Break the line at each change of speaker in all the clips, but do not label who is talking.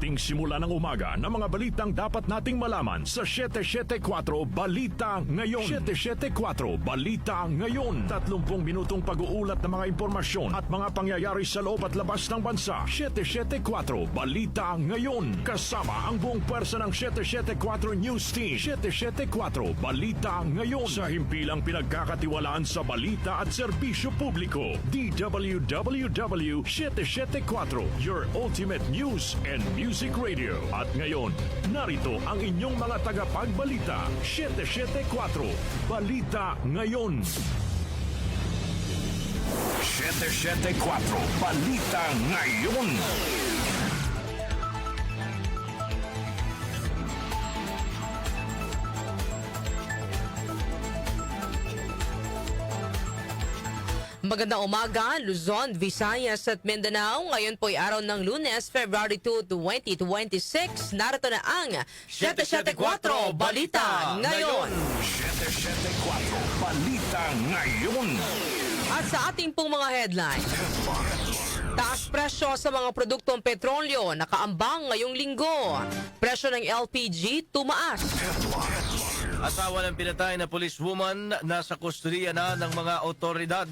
ating simula ng umaga ng mga balitang dapat nating malaman sa 774 Balita Ngayon. 774 Balita Ngayon. 30 minutong pag-uulat ng mga impormasyon at mga pangyayari sa loob at labas ng bansa. 774 Balita Ngayon. Kasama ang buong pwersa ng 774 News Team. 774 Balita Ngayon. Sa himpilang pinagkakatiwalaan sa balita at serbisyo publiko. DWWW 774, your ultimate news and music radio. At ngayon, narito ang inyong mga tagapagbalita. 774 Balita Ngayon. 774 Balita Ngayon.
Magandang umaga, Luzon, Visayas at Mindanao. Ngayon po'y araw ng Lunes, February 2, 2026. Narito na ang 774 Balita Ngayon.
774 Balita Ngayon.
At sa ating pong mga headline, taas presyo sa mga produktong petrolyo nakaambang ngayong linggo. Presyo ng LPG tumaas.
Asawa ng pinatay na policewoman nasa kustudiya na ng mga otoridad.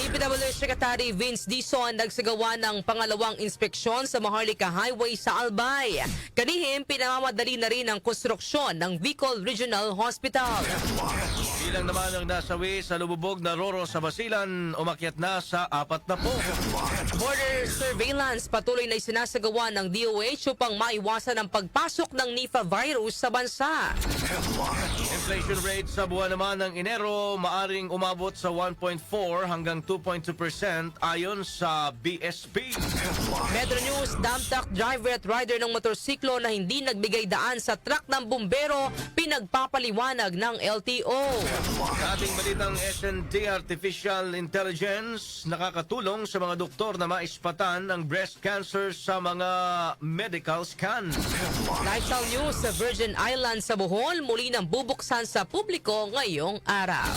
DPWH Secretary Vince Dizon nagsagawa ng pangalawang inspeksyon sa Maharlika Highway sa Albay. Kanihim, pinamamadali na rin ang konstruksyon ng Bicol Regional Hospital.
Bilang naman ang nasawi sa lububog na Roro sa Basilan, umakyat na sa 40.
Border surveillance patuloy na isinasagawa ng DOH upang maiwasan ang pagpasok ng Nipah virus sa bansa.
Inflation rate sa buwan naman ng Enero maaring umabot sa 1.4 hanggang 2.2% ayon sa BSP.
Metro News, dump truck driver at rider ng motorsiklo na hindi nagbigay daan sa truck ng bumbero, pinagpapaliwanag ng LTO.
Sa ating balitang SNT Artificial Intelligence, nakakatulong sa mga doktor na maispatan ang breast cancer sa mga medical scan.
Lifestyle News, sa Virgin Islands sa Bohol, muli nang bubuksan sa publiko ngayong araw.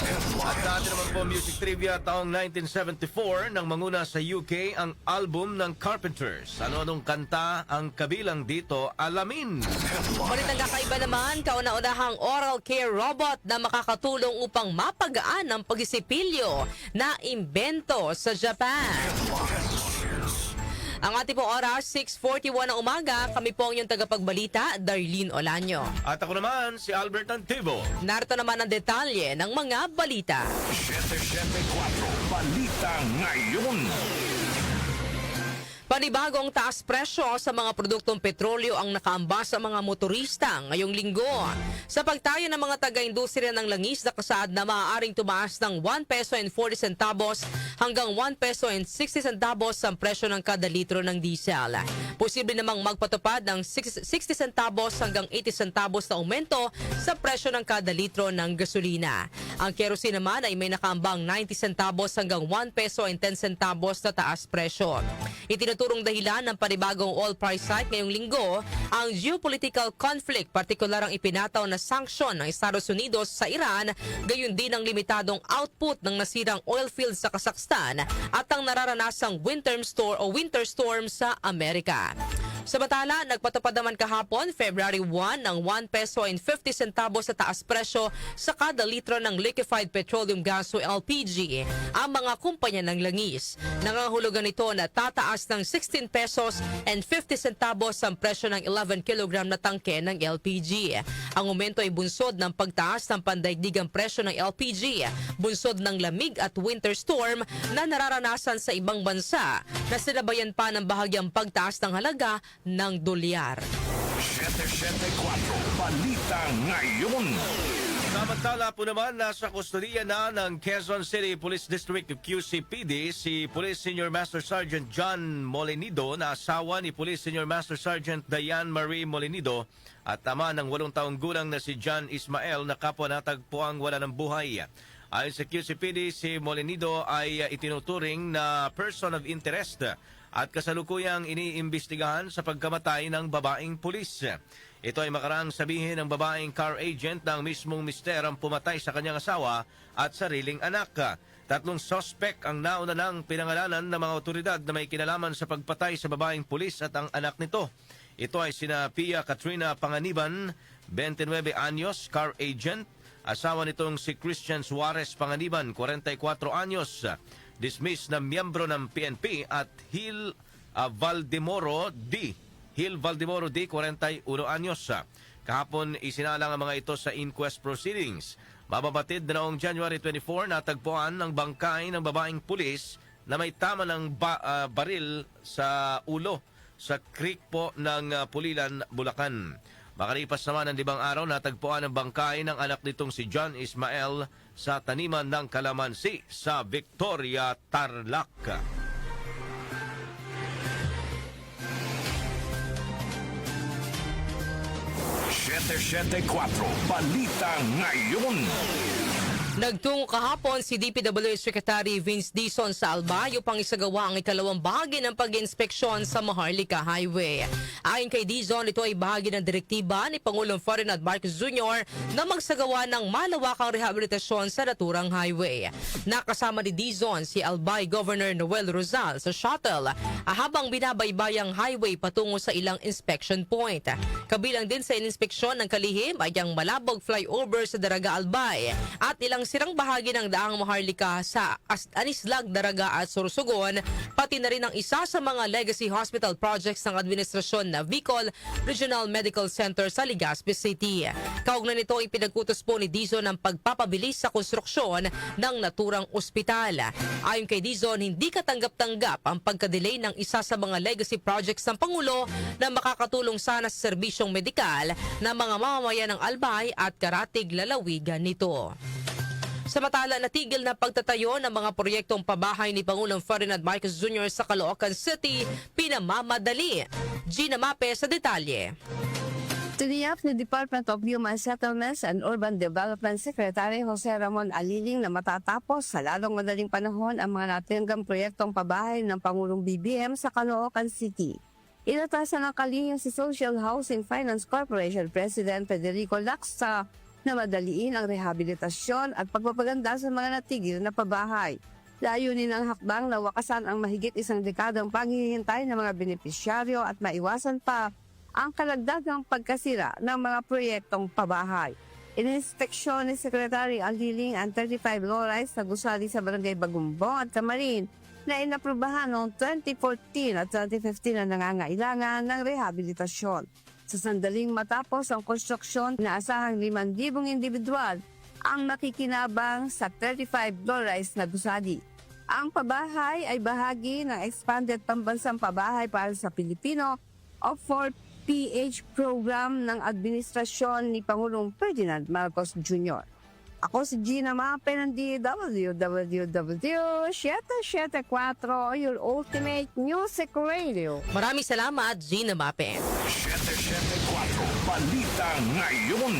At sa atin naman po music trivia, taong 1974 nang manguna sa UK ang album ng Carpenters. Ano-anong kanta ang kabilang dito? Alamin!
Balitang kakaiba naman, kauna-unahang oral care robot na makakatulong upang mapagaan ang pagisipilyo na imbento sa Japan. Ang ating pong oras, 6:41 ng umaga. Kami po ang inyong tagapagbalita, Darlene Olanyo.
At ako naman, si Albert Antibo.
Narito naman ang detalye ng mga balita.
774 Balita Ngayon.
Panibagong taas presyo sa mga produktong petrolyo ang nakaambas sa mga motorista ngayong linggo. Sa pagtayo ng mga taga-industriya ng langis, nakasaad na maaaring tumaas ng 1 peso and 40 centavos hanggang 1 peso and 60 centavos ang presyo ng kada litro ng diesel. Posible namang magpatupad ng 60 centavos hanggang 80 centavos na aumento sa presyo ng kada litro ng gasolina. Ang kerosene naman ay may nakaambang 90 centavos hanggang 1 peso and 10 centavos na taas presyo. Itinuturong dahilan ng panibagong oil price hike ngayong linggo ang geopolitical conflict, partikular ang ipinataw na sanksyon ng Estados Unidos sa Iran, gayon din ang limitadong output ng nasirang oil fields sa Kazakhstan at ang nararanasang winter storm sa Amerika. Samantala, nagpatupad naman kahapon, February 1, ng 1 peso and 50 centavos sa taas presyo sa kada litro ng liquefied petroleum gas o LPG ang mga kumpanya ng langis. Nangangahulugan nito na tataas ng 16 pesos and 50 centavos ang presyo ng 11 kilogram na tangke ng LPG. Ang aumento ay bunsod ng pagtaas ng pandaigdigang presyo ng LPG, bunsod ng lamig at winter storm na nararanasan sa ibang bansa na sinabayan pa ng bahagyang pagtaas ng halaga ng dolyar.
774 Balita Ngayon.
Samantala po naman, nasa kustudiya na ng Quezon City Police District of QCPD si Police Senior Master Sergeant John Molinido na asawa ni Police Senior Master Sergeant Diane Marie Molinido at ama ng 8 taong gulang na si John Ismael na kapwa natagpuang wala ng buhay. Ayon sa QCPD, si Molinido ay itinuturing na person of interest at kasalukuyang iniimbestigahan sa pagkamatay ng babaeng pulis. Ito ay makaraang sabihin ng babaeng car agent na ang mismong mister ang pumatay sa kanyang asawa at sariling anak. 3 suspect ang nauna ng pinangalanan ng mga otoridad na may kinalaman sa pagpatay sa babaeng pulis at ang anak nito. Ito ay sina Pia Katrina Panganiban, 29 anyos, car agent. Asawa nitong si Christian Suarez Panganiban, 44 anyos, dismissed na miyembro ng PNP, at Hill Valdemoro D, 41 anyos. Kahapon isinalang ang mga ito sa inquest proceedings. Mababatid na noong January 24, natagpuan ng bangkay ng babaeng pulis na may tama ng baril sa ulo sa creek po ng Pulilan, Bulacan. Makalipas naman ng 5 araw, natagpuan ang bangkay ng anak nitong si John Ismael sa taniman ng kalamansi sa Victoria, Tarlac.
Siyete 4 Balita Ngayon.
Nagtungo kahapon si DPWH Secretary Vince Dizon sa Albay upang isagawa ang ikalawang bahagi ng pag-inspeksyon sa Maharlika Highway. Ayon kay Dizon, ito ay bahagi ng direktiba ni Pangulong Ferdinand Marcos Jr. na magsagawa ng malawakang rehabilitasyon sa naturang highway. Nakasama ni Dizon si Albay Governor Noel Rosal sa shuttle habang binabaybayang highway patungo sa ilang inspection point. Kabilang din sa inspeksyon ng kalihim ay ang malabog flyover sa Daraga Albay at ilang sirang bahagi ng daang Maharlika sa Anislag, Daraga at Sorsogon, pati na rin ang isa sa mga legacy hospital projects ng administrasyon na Bicol Regional Medical Center sa Legazpi City. Kaugnay nito, ipinag-utos po ni Dizon ang pagpapabilis sa konstruksyon ng naturang ospital. Ayon kay Dizon, hindi katanggap-tanggap ang pagkadelay ng isa sa mga legacy projects ng Pangulo na makakatulong sana sa serbisyong medikal ng mga mamamayan ng Albay at karatig lalawigan nito. Samantala, natigil na pagtatayo ng mga proyektong pabahay ni Pangulong Ferdinand Marcos Jr. sa Caloocan City, pinamamadali. Gina Mape sa detalye.
Tiniyak ni Department of Human Settlements and Urban Development Secretary Jose Ramon Aliling na matatapos sa lalong madaling panahon ang mga natinggang proyektong pabahay ng Pangulong BBM sa Caloocan City. Inatasan ng kalihim si Social Housing Finance Corporation President Federico Lacsa na madaliin ang rehabilitasyon at pagpapaganda sa mga natigil na pabahay. Layunin ng hakbang na wakasan ang mahigit 1 dekadang paghihintay ng mga benepisyaryo at maiwasan pa ang kalagdagang pagkasira ng mga proyektong pabahay. Ininspeksyon ni Secretary Aliling ang 35 low-rise na gusali sa Barangay Bagumbong at Camarin na inaprubahan noong 2014 at 2015 na nangangailangan ng rehabilitasyon. Sa sandaling matapos ang konstruksyon, inaasahang 5,000 individual ang makikinabang sa 35 low-rise na gusali. Ang pabahay ay bahagi ng Expanded Pambansang Pabahay para sa Pilipino o 4PH program ng administrasyon ni Pangulong Ferdinand Marcos Jr. Ako si Gina Mape ng DWWW774, your ultimate music radio.
Maraming salamat, Gina Mape.
Siyete 4 Balita Ngayon.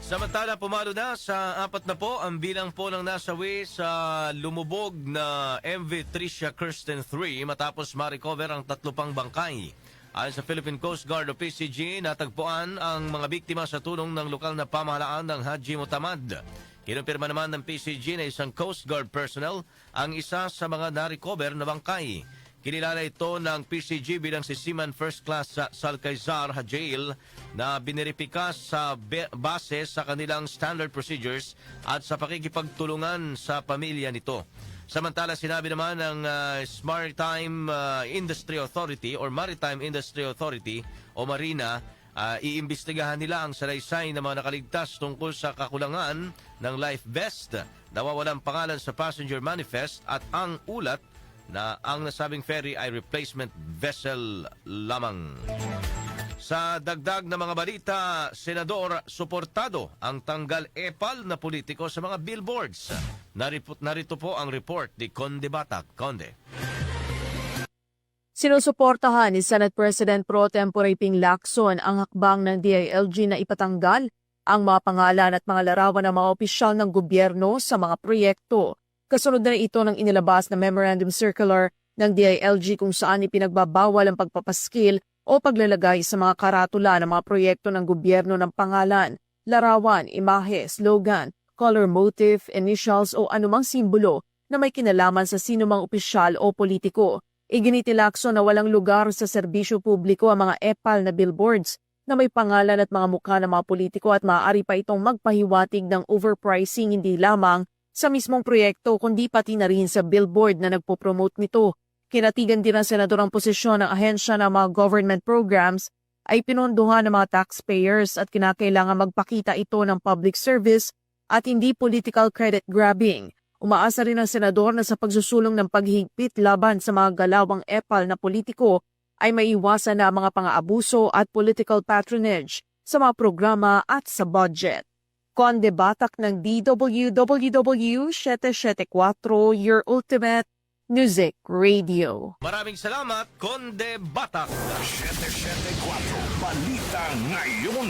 Samantala, pumalo na sa 4 na po ang bilang po ng nasawi sa lumubog na MV Tricia Kirsten 3 matapos ma-recover ang 3 pang bangkay. Ayon sa Philippine Coast Guard o PCG, natagpuan ang mga biktima sa tulong ng lokal na pamahalaan ng Haji Mutamad. Kinumpirma naman ng PCG na isang Coast Guard personnel ang isa sa mga na-recover na bangkay. Kinilala ito ng PCG bilang si Seaman First Class Salkaizar Hajail na biniripika sa base sa kanilang standard procedures at sa pakikipagtulungan sa pamilya nito. Samantala, sinabi naman ng Maritime Industry Authority o Marina, iimbestigahan nila ang salaysay ng mga nakaligtas tungkol sa kakulangan ng life vest, nawawalang pangalan sa passenger manifest at ang ulat na ang nasabing ferry ay replacement vessel lamang. Sa dagdag na mga balita, Senador suportado ang tanggal epal na politiko sa mga billboards. Narito po ang report ni Conde Batak. Conde.
Sinusuportahan ni Senate President Pro Tempore Ping Lacson ang hakbang ng DILG na ipatanggal ang mga pangalan at mga larawan ng mga opisyal ng gobyerno sa mga proyekto. Kasunod na ito ng inilabas na Memorandum Circular ng DILG kung saan ipinagbabawal ang pagpapaskil o paglalagay sa mga karatula ng mga proyekto ng gobyerno ng pangalan, larawan, imahe, slogan, color motif, initials o anumang simbolo na may kinalaman sa sinumang opisyal o politiko. Iginiti Lacson na walang lugar sa serbisyo publiko ang mga epal na billboards na may pangalan at mga mukha ng mga politiko at maaari pa itong magpahiwatig ng overpricing hindi lamang sa mismong proyekto kundi pati na rin sa billboard na nagpo-promote nito. Kinatigan din ng senador ang posisyon ng ahensya ng mga government programs ay pinondohan ng mga taxpayers at kinakailangan magpakita ito ng public service at hindi political credit grabbing. Umaasa rin ang senador na sa pagsusulong ng paghihigpit laban sa mga galawang epal na politiko ay maiwasan na ang mga pang-aabuso at political patronage sa mga programa at sa budget. Conde Batak ng DWWW 774, your ultimate music radio.
Maraming salamat, Conde Batak.
774 Balita Ngayon.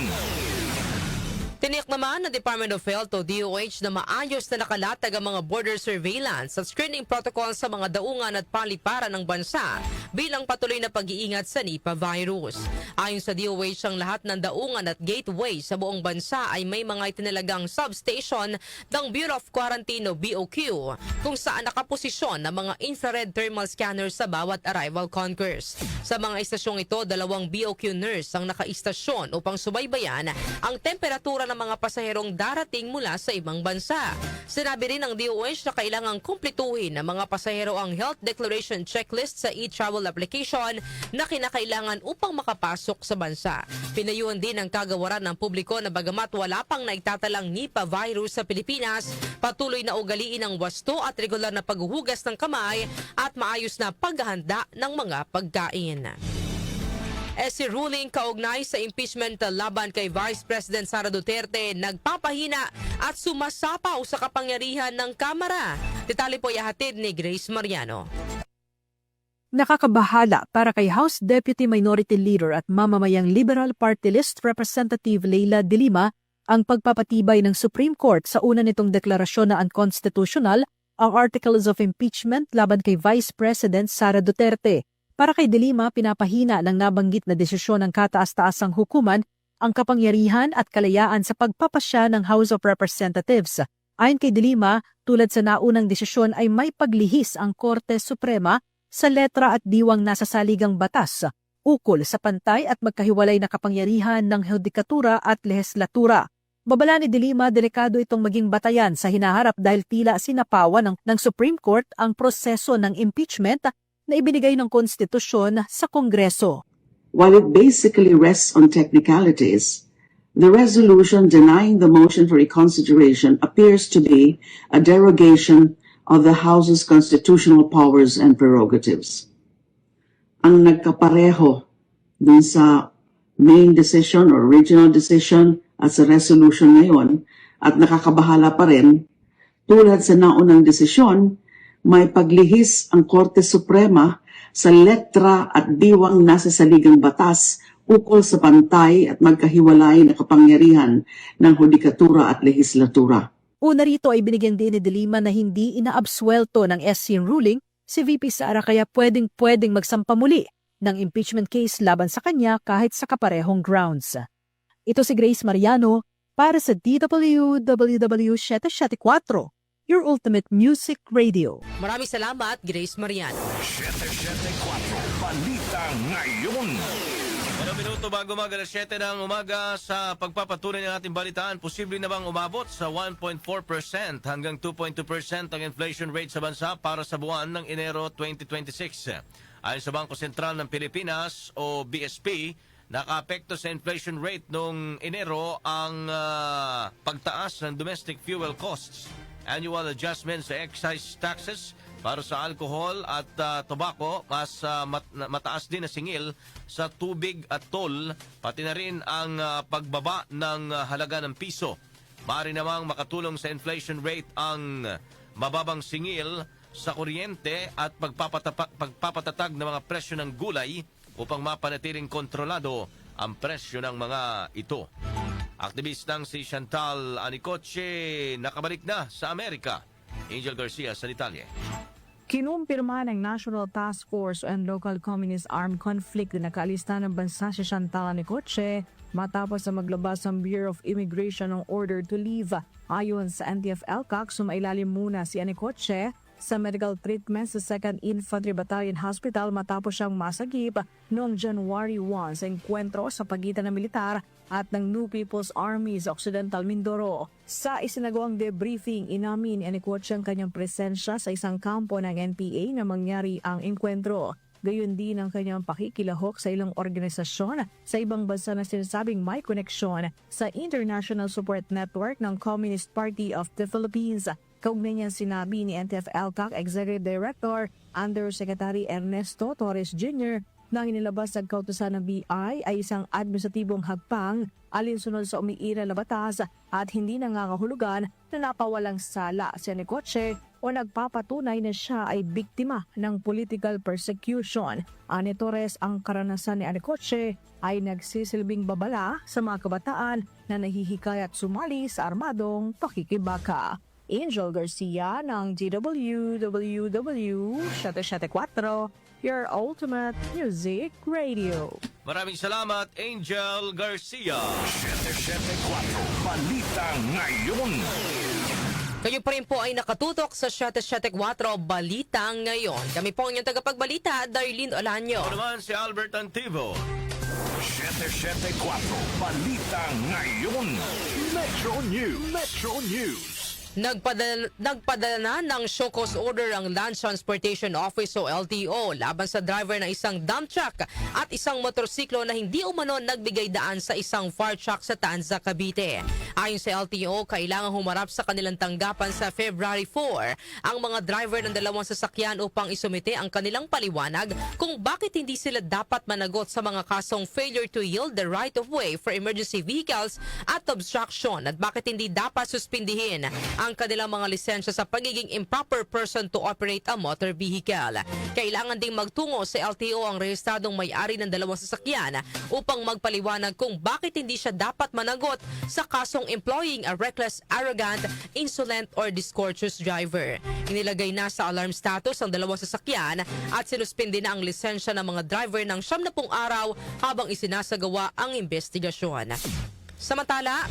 Tiniyak naman ng Department of Health o DOH na maayos na nakalatag ang mga border surveillance at screening protocol sa mga daungan at paliparan ng bansa bilang patuloy na pag-iingat sa Nipah virus. Ayon sa DOH, ang lahat ng daungan at gateway sa buong bansa ay may mga itinalagang substation ng Bureau of Quarantine o BOQ kung saan nakaposisyon ng mga infrared thermal scanners sa bawat arrival concourse. Sa mga istasyong ito, 2 BOQ nurse ang nakaistasyon upang subaybayan ang temperatura ng mga pasaherong darating mula sa ibang bansa. Sinabi rin ng DOH na kailangang kumplituhin ng mga pasahero ang health declaration checklist sa e-travel application na kinakailangan upang makapasok sa bansa. Pinayuhan din ang kagawaran ng publiko na bagamat wala pang naitatalang Nipah virus sa Pilipinas, patuloy na ugaliin ang wasto at regular na paghuhugas ng kamay at maayos na paghahanda ng mga pagkain. Si ruling kaugnay sa impeachment laban kay Vice President Sara Duterte nagpapahina at sumasapaw sa kapangyarihan ng Kamara. Detalye po ihahatid ni Grace Mariano.
Nakakabahala para kay House Deputy Minority Leader at mamamayang Liberal Party List Representative Leila de Lima ang pagpapatibay ng Supreme Court sa una nitong deklarasyon na unconstitutional ang Articles of Impeachment laban kay Vice President Sara Duterte. Para kay De Lima, pinapahina ng nabanggit na desisyon ng kataas-taasang hukuman ang kapangyarihan at kalayaan sa pagpapasya ng House of Representatives. Ayon kay De Lima, tulad sa naunang desisyon ay may paglihis ang Korte Suprema sa letra at diwang nasa saligang batas, ukol sa pantay at magkahiwalay na kapangyarihan ng hudikatura at lehislatura. Babala ni De Lima, delikado itong maging batayan sa hinaharap dahil tila sinapawan ng Supreme Court ang proseso ng impeachment na ibinigay ng konstitusyon sa Kongreso.
While it basically rests on technicalities, the resolution denying the motion for reconsideration appears to be a derogation of the House's constitutional powers and prerogatives. Ang nagkapareho dun sa main decision or original decision at sa resolution ngayon at nakakabahala pa rin, tulad sa naunang desisyon, may paglihis ang Korte Suprema sa letra at diwang nasa saligang batas ukol sa pantay at magkahiwalay na kapangyarihan ng hudikatura at lehislatura.
Una rito ay binigyan din ni De Lima na hindi inaabsuelto ng SC ruling si VP Sara kaya pwedeng magsampa muli ng impeachment case laban sa kanya kahit sa kaparehong grounds. Ito si Grace Mariano para sa DWWW 774. Your ultimate music radio.
Maraming salamat, Grace Mariano.
774 Balita Ngayon.
1 minuto bago alas 7 ng umaga sa pagpapatuloy ng ating balitaan, posible na bang umabot sa 1.4% hanggang 2.2% ang inflation rate sa bansa para sa buwan ng Enero 2026? Ayon sa Bangko Sentral ng Pilipinas o BSP, nakaapekto sa inflation rate noong Enero ang pagtaas ng domestic fuel costs. Annual adjustments sa excise taxes para sa alcohol at tobacco, mas mataas din na singil sa tubig at toll, pati na rin ang pagbaba ng halaga ng piso. Maaari namang makatulong sa inflation rate ang mababang singil sa kuryente at pagpapatatag ng mga presyo ng gulay upang mapanatiling kontrolado ang presyo ng mga ito. Aktivistang si Chantal Anicoche nakabalik na sa Amerika. Angel Garcia sa detalye.
Kinumpirma ng National Task Force on Local Communist Armed Conflict na nakaalista ng bansa si Chantal Anicoche matapos na maglabas ang Bureau of Immigration ng order to leave. Ayon sa NTF-ELCAC, sumailalim muna si Anicoche sa medical treatment sa 2nd Infantry Battalion Hospital matapos siyang masagip noong January 1 sa enkwentro sa pagitan ng militar at ng New People's Army sa Occidental Mindoro. Sa isinagawang debriefing, inamin ni Anicoche ang kanyang presensya sa isang kampo ng NPA na mangyari ang enkwentro. Gayon din ang kanyang pakikilahok sa ilang organisasyon sa ibang bansa na sinasabing may koneksyon sa International Support Network ng Communist Party of the Philippines. Kaugnay niyan sinabi ni NTF-ELCAC Executive Director Undersecretary Ernesto Torres Jr. na inilabas ng kautusan ng BI ay isang administratibong hagpang alinsunod sa umiiral na batas at hindi nangangahulugan na napawalang sala si Anicoche o nagpapatunay na siya ay biktima ng political persecution. Ani Torres, ang karanasan ni Anicoche ay nagsisilbing babala sa mga kabataan na nahihikayat sumali sa armadong pakikibaka. Angel Garcia ng DWWW 774, your ultimate music radio.
Maraming salamat, Angel Garcia.
774 Balita Ngayon.
Kayo pa rin po ay nakatutok sa 774 Balita Ngayon. Kami po ang inyong tagapagbalita, Darlene Olanyo.
Ako naman si Albert Antivo.
774 Balita Ngayon. Metro News. Metro News.
Nagpadala na ng show cause order ang Land Transportation Office o LTO laban sa driver ng isang dump truck at isang motorsiklo na hindi umano nagbigay daan sa isang fire truck sa Tanza, Cavite. Ayon sa LTO, kailangan humarap sa kanilang tanggapan sa February 4 ang mga driver ng dalawang sasakyan upang isumite ang kanilang paliwanag kung bakit hindi sila dapat managot sa mga kasong failure to yield the right of way for emergency vehicles at obstruction at bakit hindi dapat suspindihin ang kanilang mga lisensya sa pagiging improper person to operate a motor vehicle. Kailangan ding magtungo sa LTO ang rehistradong may-ari ng dalawang sasakyan upang magpaliwanag kung bakit hindi siya dapat managot sa kasong employing a reckless, arrogant, insolent, or discourteous driver. Inilagay na sa alarm status ang dalawang sasakyan at sinuspindi na ang lisensya ng mga driver ng 70 araw habang isinasagawa ang investigasyon. Samantala,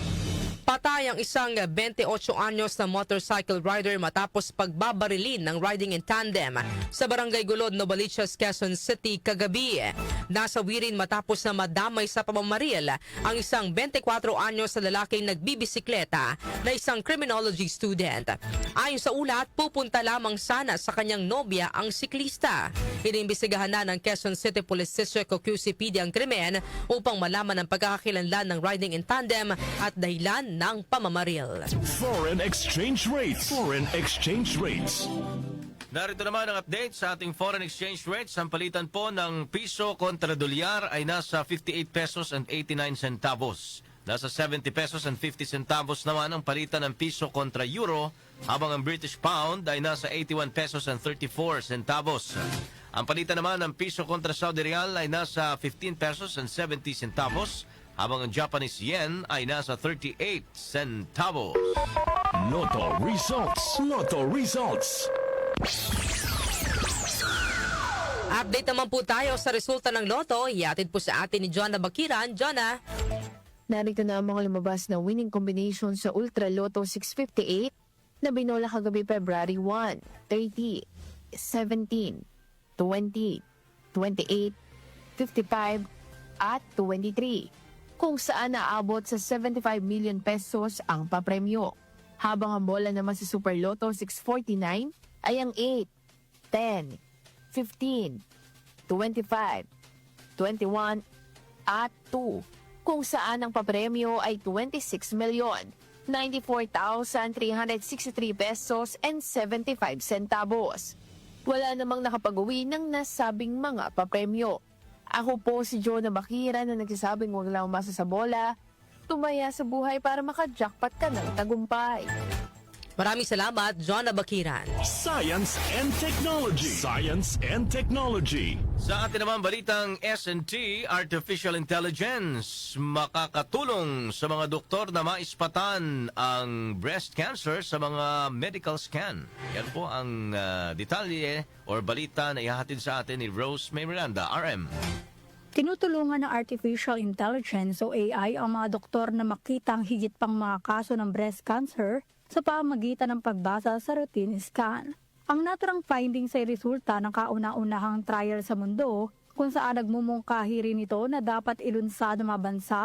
patay ang isang 28 anyos na motorcycle rider matapos pagbabarilin ng riding in tandem sa Barangay Gulod, Novaliches, Quezon City kagabi. Nasawirin matapos na madamay sa pamamaril ang isang 24 anyos na lalaking nagbibisikleta na isang criminology student. Ayon sa ulat, pupunta lamang sana sa kanyang nobya ang siklista. Iniimbestigahan na ng Quezon City Police District o QCPD ang krimen upang malaman ang pagkakakilanlan ng riding in tandem at dahilan ng pamamaril.
Foreign exchange rates. Foreign exchange rates.
Narito naman ang update sa ating foreign exchange rates. Ang palitan po ng piso kontra dolyar ay nasa 58 pesos and 89 centavos. Nasa 70 pesos and 50 centavos naman ang palitan ng piso kontra euro, habang ang British pound ay nasa 81 pesos and 34 centavos. Ang palitan naman ng piso kontra Saudi Real ay nasa 15 pesos and 70 centavos, habang ang Japanese yen ay nasa 38 centavos.
Lotto results. Lotto results.
Update naman po tayo sa resulta ng Lotto. Iatid po sa atin ni Jonah Bakiran. Jonah.
Narito na ang mga lumabas na winning combination sa Ultra Lotto 658 na binola kagabi February 1, 30, 17, 20, 28, 55 at 23, kung saan naabot sa 75 million pesos ang papremyo. Habang ang bola naman sa Super Lotto 649 ay ang 8, 10, 15, 25, 21 at 2, kung saan ang papremyo ay 26,094,363 pesos and 75 centavos. Wala namang nakapag-uwi ng nasabing mga papremyo. Ako po si Jonah Bakiran na nagsasabing huwag lang umasa sa bola, tumaya sa buhay para maka-jackpot ka ng tagumpay.
Maraming salamat, John Abakiran.
Science and Technology. Science and Technology.
Sa atin naman balitang S&T, Artificial Intelligence, makakatulong sa mga doktor na maispatan ang breast cancer sa mga medical scan. Yan po ang detalye or balita na ihahatid sa atin ni Rose May Miranda, RM.
Tinutulungan ng Artificial Intelligence o AI ang mga doktor na makita ang higit pang mga kaso ng breast cancer sa pamamagitan ng pagbasa sa routine scan. Ang naturang findings ay resulta ng kauna-unahang trial sa mundo kung saan nagmumungkahi rin ito na dapat ilunsad ng mga bansa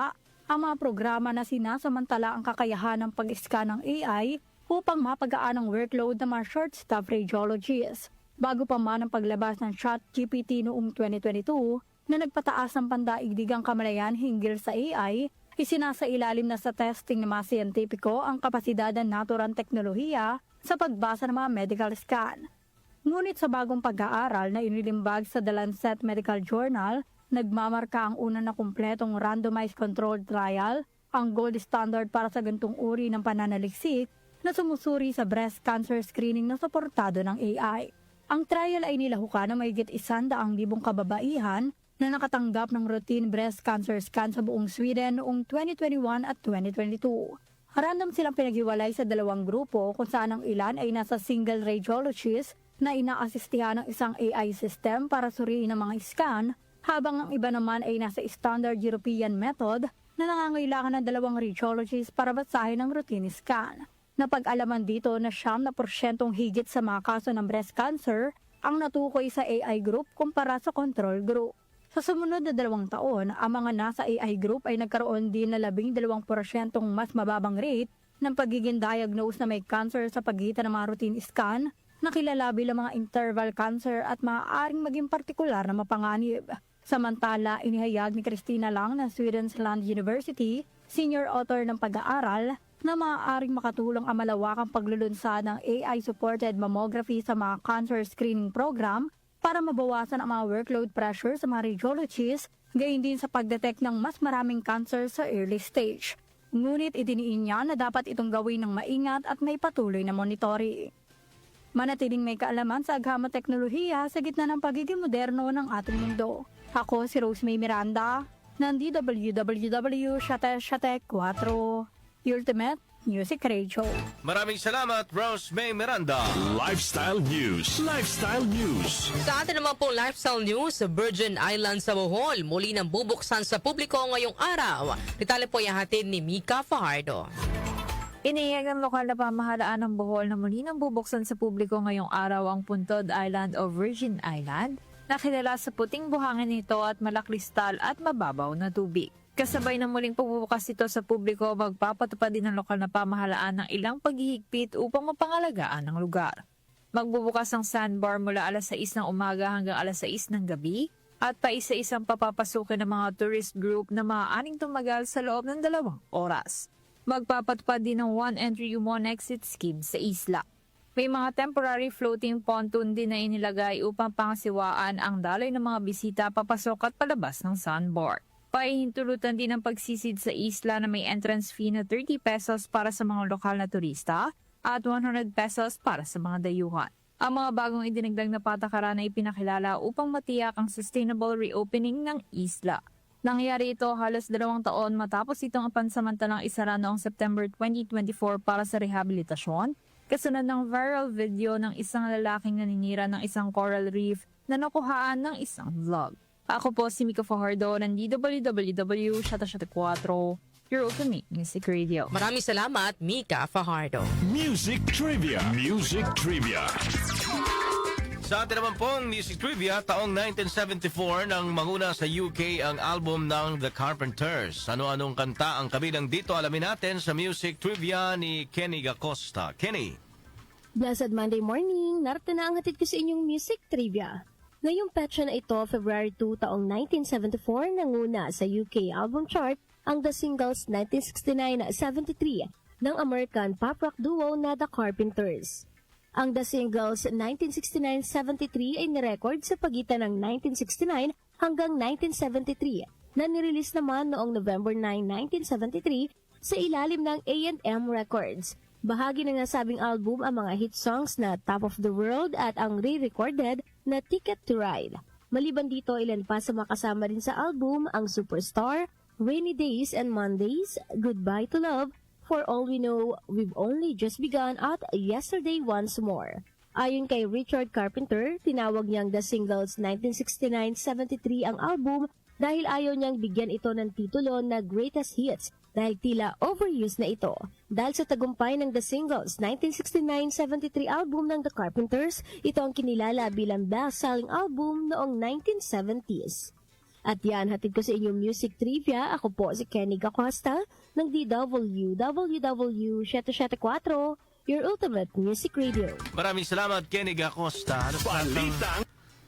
ang mga programa na sinasamantala ang kakayahan ng pag-scan ng AI upang mapagaan ang workload ng mga short-staff radiologists. Bago pa man ang paglabas ng ChatGPT noong 2022 na nagpataas ng pandaigdigang kamalayan hinggil sa AI, isinasailalim na sa testing ng mga siyentipiko ang kapasidad ng naturang teknolohiya sa pagbasa ng mga medical scan. Ngunit sa bagong pag-aaral na inilimbag sa The Lancet Medical Journal, nagmamarka ang una na kumpletong randomized controlled trial, ang gold standard para sa gantong uri ng pananaliksik na sumusuri sa breast cancer screening na suportado ng AI. Ang trial ay nilahukan ng mahigit 100,000 kababaihan na nakatanggap ng routine breast cancer scan sa buong Sweden noong 2021 at 2022. Random silang pinaghiwalay sa dalawang grupo kung saan ang ilan ay nasa single radiologist na inaasistihan ng isang AI system para suriin ang mga scan, habang ang iba naman ay nasa standard European method na nangangailangan ng dalawang radiologist para basahin ang routine scan. Napag-alaman dito na 9% higit sa mga kaso ng breast cancer ang natukoy sa AI group kumpara sa control group. Sa sumunod na 2 taon, ang mga nasa AI group ay nagkaroon din na 12% mas mababang rate ng pagiging diagnosed na may cancer sa pagitan ng mga routine scan na kilala bilang mga interval cancer at maaaring maging partikular na mapanganib. Samantala, inihayag ni Christina Lang ng Sweden's Land University, senior author ng pag-aaral, na maaaring makatulong ang malawakang paglulunsad ng AI-supported mammography sa mga cancer screening program para mabawasan ang mga workload pressure sa mga radiologists, gayon din sa pagdetect ng mas maraming cancer sa early stage. Ngunit idiniin niya na dapat itong gawin ng maingat at may patuloy na monitoring. Manatiling may kaalaman sa agama teknolohiya sa gitna ng pagiging moderno ng ating mundo. Ako si Rose May Miranda, ng DWWW 774, Ultimate Music Radio.
Maraming salamat, Rose May Miranda.
Lifestyle News. Lifestyle News.
Sa atin naman pong lifestyle news, Virgin Islands sa Bohol muli nang bubuksan sa publiko ngayong araw. Detalye po ihahatid ni Mika Fajardo.
Inihayag ng lokal na pamahalaan ng Bohol na muli nang bubuksan sa publiko ngayong araw ang Puntod Island o Virgin Island na kilala sa puting buhangin nito at malakristal at mababaw na tubig. Kasabay ng muling pagbubukas ito sa publiko, magpapatupad din ng lokal na pamahalaan ng ilang paghihigpit upang mapangalagaan ang lugar. Magbubukas ang sandbar mula alas 6 ng umaga hanggang alas 6 ng gabi at paisa-isang papapasukin ng mga tourist group na maaaring tumagal sa loob ng 2 oras. Magpapatupad din ng one entry, one exit scheme sa isla. May mga temporary floating pontoon din na inilagay upang pangasiwaan ang daloy ng mga bisita papasok at palabas ng sandbar. Paihintulutan din ang pagsisid sa isla na may entrance fee na 30 pesos para sa mga lokal na turista at 100 pesos para sa mga dayuhan. Ang mga bagong idinagdag na patakaran ay pinakilala upang matiyak ang sustainable reopening ng isla. Nangyari ito halos 2 taon matapos itong pansamantalang isara noong September 2024 para sa rehabilitasyon, kasunod ng viral video ng isang lalaking naninira ng isang coral reef na nakuhaan ng isang vlog. Ako po si Mika Fajardo ng DWWW 774, your ultimate music radio.
Maraming salamat, Mika Fajardo.
Music Trivia. Music Trivia.
Sa atin naman pong music trivia, taong 1974 nang manguna sa UK ang album ng The Carpenters. Ano-anong kanta ang kabilang dito? Alamin natin sa music trivia ni Kenny Gacosta. Kenny.
Blessed Monday morning, narito na ang hatid ko sa inyong music trivia. Ngayong petsa na ito, February 2 taong 1974, nanguna sa UK album chart ang The Singles 1969-73 ng American pop rock duo na The Carpenters. Ang The Singles 1969-73 ay nirecord sa pagitan ng 1969 hanggang 1973 na nirelease naman noong November 9, 1973 sa ilalim ng A&M Records. Bahagi ng nasabing album ang mga hit songs na Top of the World at ang re-recorded na Ticket to Ride. Maliban dito, ilan pa sa makasama rin sa album ang Superstar, Rainy Days and Mondays, Goodbye to Love, For All We Know, We've Only Just Begun at Yesterday Once More. Ayon kay Richard Carpenter, tinawag niyang The Singles 1969-73 ang album dahil ayaw niyang bigyan ito ng titulo na Greatest Hits dahil tila overused na ito. Dahil sa tagumpay ng The Singles 1969-73 album ng The Carpenters, ito ang kinilala bilang best-selling album noong 1970s. At yan, hatid ko sa inyong music trivia. Ako po si Kenny Acosta ng DWWW 774, your ultimate music radio.
Maraming salamat, Kenny Acosta.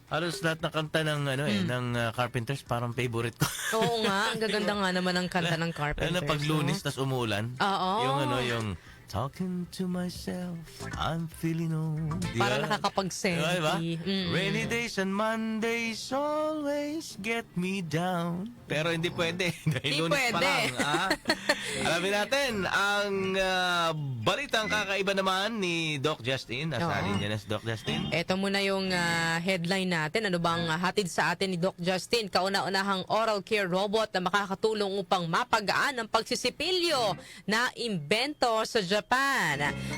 Halos lahat ng kanta ng ng Carpenters parang favorite ko.
Oo nga, ang gaganda nga naman ang kanta ng Carpenters.
Lalo na pag Lunes tas umuulan.
Oo.
Yung Talking to myself, I'm feeling old.
Para nakakapag-senti.
Rainy days and Mondays always get me down. Pero hindi pwede.
Hindi
Lunes pa
pwede.
lang. Alamin natin ang balitang kakaiba naman ni Doc Justin. Nasaan niya na si Doc Justin?
Ito muna yung headline natin. Ano bang hatid sa atin ni Doc Justin? Kauna-unahang oral care robot na makakatulong upang mapagaan ang pagsisipilyo na imbento sa Japan.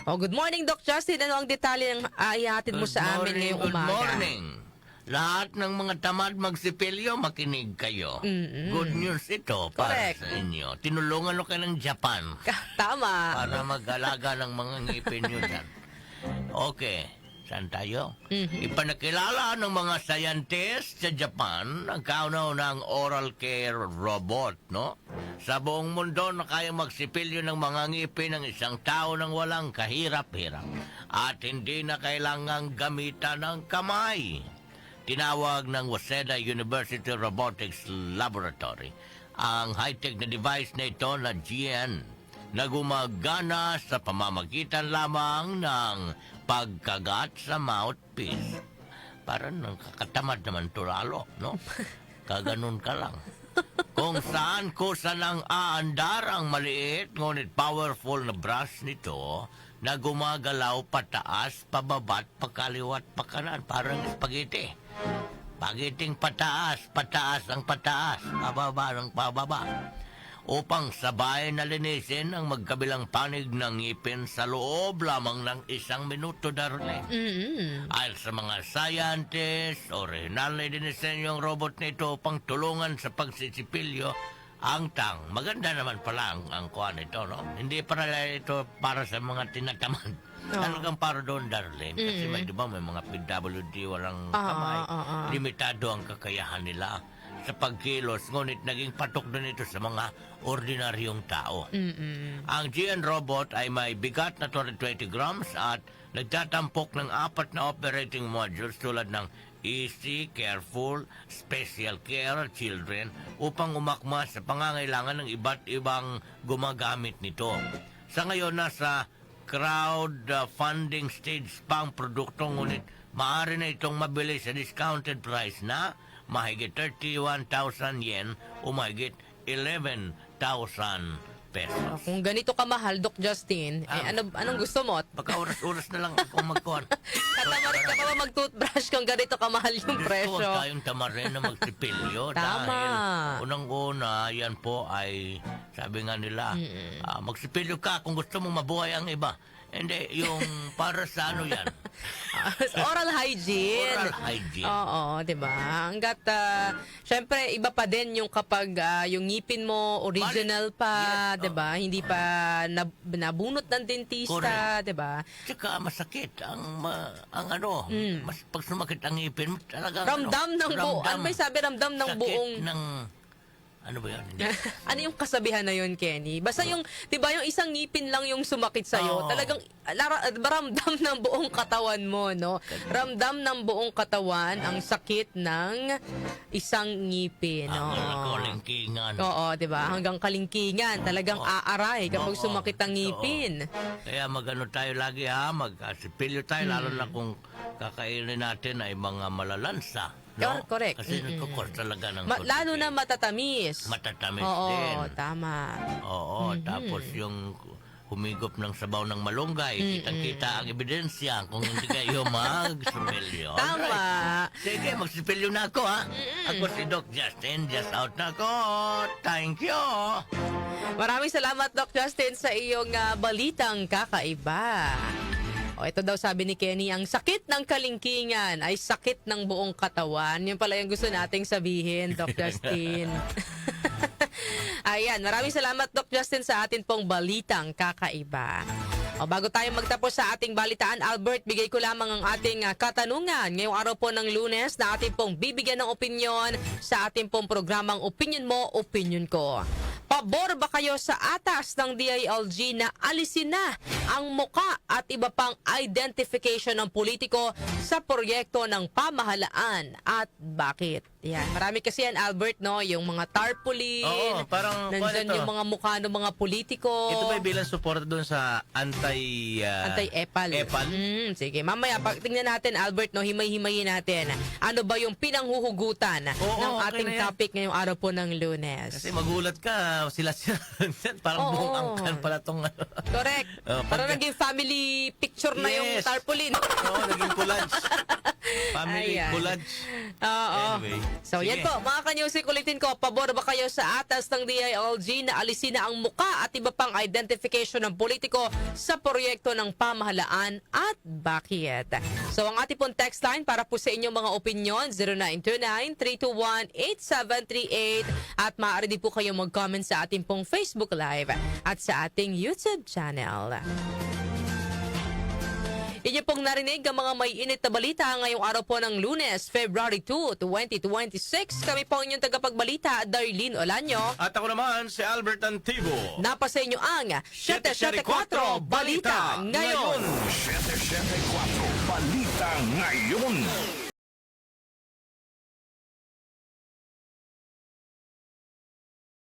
Good morning, Doc Justin. Ano ang detalye ng ihatid mo sa amin ngayong umaga?
Good morning. Lahat ng mga tamad magsipilyo, makinig kayo. Good news ito para
Correct.
sa inyo. Tinulungan ko kayo ng Japan
Tama.
para mag-alaga ng mga ngipin nyo dyan. Okay. Saan tayo? Ipanakilala ng mga scientists sa Japan ang kauna-unahang oral care robot, no? Sa buong mundo na kaya magsipilyo ng mga ngipin ng isang tao nang walang kahirap-hirap at hindi na kailangang gamitan ng kamay. Tinawag ng Waseda University Robotics Laboratory ang high-tech na device na ito na GN na gumagana sa pamamagitan lamang ng pagkagat sa mouthpiece. Parang nakakatamad naman to lalo, no? Kaganon ka lang. Kung saan kusa nang aandar ang maliit ngunit powerful na brush nito na gumagalaw pataas, pababat, pakaliwat, pakanan. Parang spaghetti. Pagiting pataas, pataas ang pataas, pababa ng pababa. Upang sabay na linisin ang magkabilang panig ng ngipin sa loob lamang ng 1 minuto, darling. Ayon sa mga scientists, original na dinisenyo ang robot nito upang tulungan sa pagsisipilyo ang tang. Maganda naman pala ang kuha nito, no? Hindi para ito para sa mga tinatamad. Talagang para doon, darling. Kasi may, di ba, may mga PWD walang kamay. Limitado ang kakayahan nila sa pagkilos, ngunit naging patok din ito sa mga ordinaryong tao. Ang GN robot ay may bigat na 220 grams at nagtatampok ng 4 na operating modules tulad ng Easy, Careful, Special Care, Children upang umakma sa pangangailangan ng iba't ibang gumagamit nito. Sa ngayon, nasa crowdfunding stage pa ang produkto, ngunit maaari na itong mabili sa discounted price na mahigit 31,000 yen o mahigit 11,000 pesos.
Kung ganito kamahal, Doc Justin, anong gusto mo?
Baka oras-oras na lang ako magkuhan.
Katamarin ka pa ba mag-toothbrush kung ganito kamahal yung presyo?
Huwag tayong tamarin na magsipilyo.
Tama.
Dahil unang-una, yan po ay, sabi nga nila, magsipilyo ka kung gusto mong mabuhay ang iba. Hindi, yung para sa ano yan?
Oral hygiene.
Oral hygiene.
Oo, di ba? Hanggat, syempre, iba pa din yung kapag yung ngipin mo original pa, di ba? Hindi pa nabunot ng dentista, di ba?
Tsaka masakit ang mas pag sumakit ang ngipin, talagang
Ramdam ng buong, ano ba yung sabi, ramdam ng buong...
Sakit ng... Ano ba yun?
Ano yung kasabihan na yun, Kenny? Basta yung, di ba, yung isang ngipin lang yung sumakit sa'yo, talagang ramdam ng buong katawan mo, no? Ramdam ng buong katawan ang sakit ng isang ngipin, no?
Ang kalingkingan.
Oo, di ba? Hanggang kalingkingan. Talagang aaray kapag sumakit ang ngipin.
Kaya magano tayo lagi, ha? Magsipilyo tayo, lalo na kung kakainin natin ay mga malalansa. No?
Correct.
Kasi nagkukos talaga ng
lalo na matatamis.
Matatamis
Oo,
din.
tama.
Oo, tapos yung humigop ng sabaw ng malunggay. Kitang-kita ang ebidensya kung hindi kayo magsipilyo.
Tama.
Sige, magsipilyo na ako, ha? Ako si Doc Justin. Just out na ako. Thank you.
Maraming salamat, Doc Justin, sa iyong balitang kakaiba. O, ito daw sabi ni Kenny, ang sakit ng kalingkingan ay sakit ng buong katawan. Yun pala yung gusto nating sabihin, Doc Justin. Ayan, maraming salamat, Doc Justin, sa atin pong balitang kakaiba. O, bago tayo magtapos sa ating balitaan, Albert, bigay ko lamang ang ating katanungan. Ngayong araw po ng Lunes na ating pong bibigyan ng opinyon sa ating pong programang Opinion Mo, Opinion Ko. Pabor ba kayo sa atas ng DILG na alisin na ang muka at iba pang identification ng politiko sa proyekto ng pamahalaan at bakit? Yan. Marami kasi yan, Albert, no? Yung mga tarpaulin,
Oo, parang
nandyan
ito?
yung mga mukha ng mga politiko.
Ito ba bilang suporta doon sa
Anti-epal.
Epal?
Sige, mamaya, tingnan natin, Albert, no? Himay-himayin natin. Ano ba yung pinanghuhugutan ng
okay
ating
na yan.
topic ngayong araw po ng Lunes?
Kasi magulat ka, sila parang
Oo.
buong angkan pala tong ano.
Correct. Parang naging family picture na yung
Yes.
tarpaulin.
Oo, naging collage. Family
Ayan.
collage.
Oo.
Anyway.
So,
Sige.
yan po. Mga kanyusik, ulitin ko, pabor ba kayo sa atas ng DILG na alisin na ang muka at iba pang identification ng politiko sa proyekto ng pamahalaan at bakit? So, ang ating pong text line para po sa inyong mga opinion, 0929-321-8738 at maaari din po kayo mag-comment sa ating pong Facebook Live at sa ating YouTube channel. Inyo pong narinig ang mga may init na balita ngayong araw po ng Lunes, February 2, 2026. Kami po ang inyong tagapagbalita, Darlene Olanyo.
At ako naman, si Albert Antibo.
Napasa inyo ang 774 Balita Ngayon.
774 Balita Ngayon.